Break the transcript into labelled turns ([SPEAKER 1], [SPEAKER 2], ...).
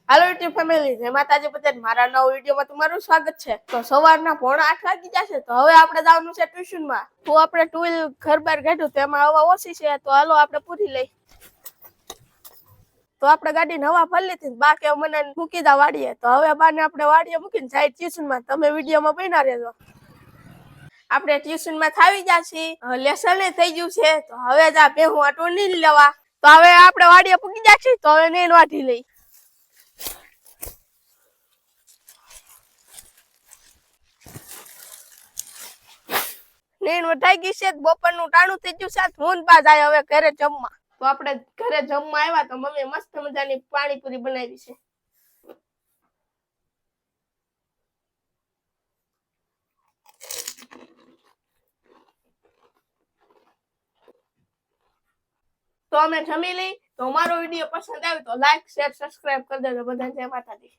[SPEAKER 1] હાલો YouTube family, જય માતાજી બધાને. મારા નવા વિડીયોમાં તમારું સ્વાગત છે. તો સવારના 8:30 વાગી જશે તો હવે આપણે જવાનું છે ટ્યુશનમાં. તો આપણે 2 વ્હીલ ઘર બહાર કાઢ્યું તેમાં હવા ઓછી છે તો હાલો આપણે પૂરી લઈ. તો આપણે ગાડીને હવા ભરી લીધી. બા કે મને મૂકી દા વાડીએ. તો હવે બાને આપણે વાડીએ મૂકીને જાય ટ્યુશનમાં. તમે વિડીયોમાં બન્યા રહેજો. આપણે ટ્યુશનમાં થાવી જાશી, લેસન થઈ ગયું છે તો હવે જા ભેહું આટું નહીં લેવા. તો હવે આપણે વાડીએ પૂકી જાશી તો હવે નહીં વાઢી લઈ. નીણ વટાઈ ગઈ છે, બપોરનું ટાણું થઈ ગયું છે. હું બા જાય હવે ઘરે જમવા. તો આપણે ઘરે જમવા આવ્યા તો મમ્મી મસ્ત મજાની પાણીપુરી બનાવી છે. તો અમે જમી લઈ. તો અમારો વિડીયો પસંદ આવ્યો તો લાઈક શેર સબસ્ક્રાઇબ કરી દેજો. બધાને જય માતાજી.